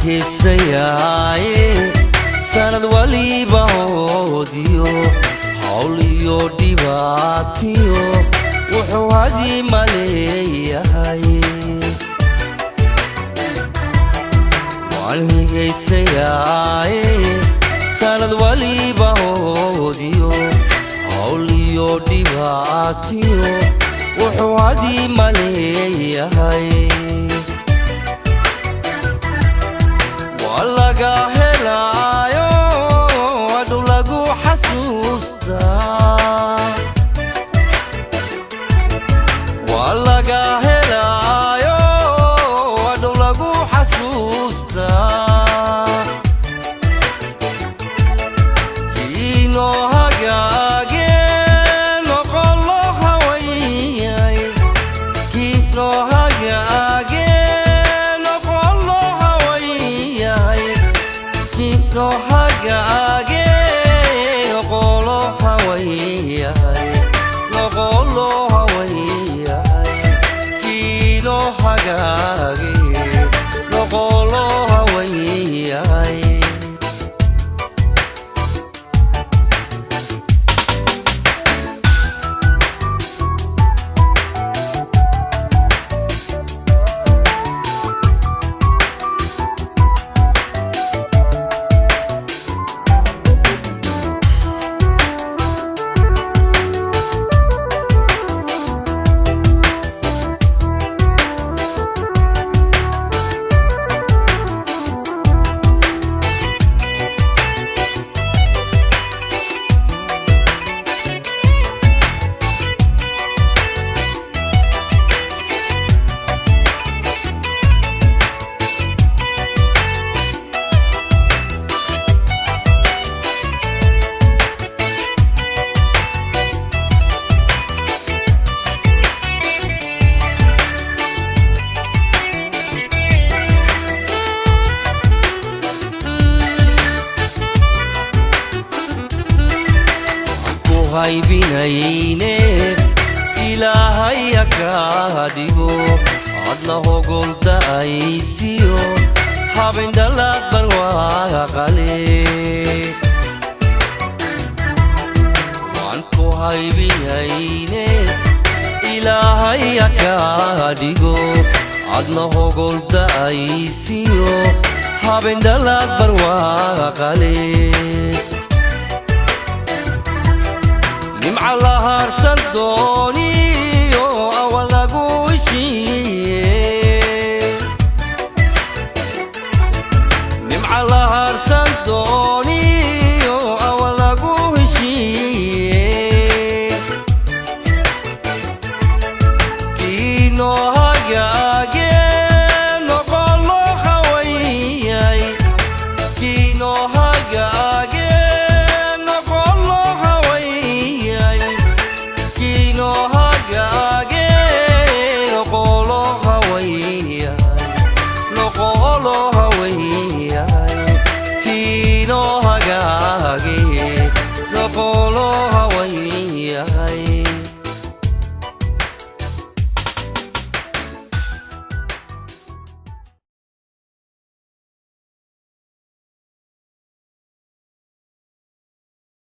heesayaaye sanad waliba hoodiyo hawl iyo dhibaatiyo wuxuu hadii maleeyahay waan heesayaaye sanad waliba hoodiyo hawl iyo dhibaatiyo wuxuu hadii maleeyahay walaga helaayo adu lagu xasuustaa walaga helaayo adu lagu xasuustaa kiino hagaage noqolo hawayay kiino hagaage no hagaage qolo hawayay no qolo hawayay kino hagaage no qolo hawayay haybinayne ilaahay akaadigo adna hogolda aysiyo habindalaad barwaaqale waan ku haybinayne ilaahay akaadigo adna hogolda aysiyo habindalaad barwaaqale على هرشان دوني أولا قوشي نم على هرشان دوني أولا قوشي كينو هاقاقي نقلو حويي كينو هاقاقي no hagaage no qolo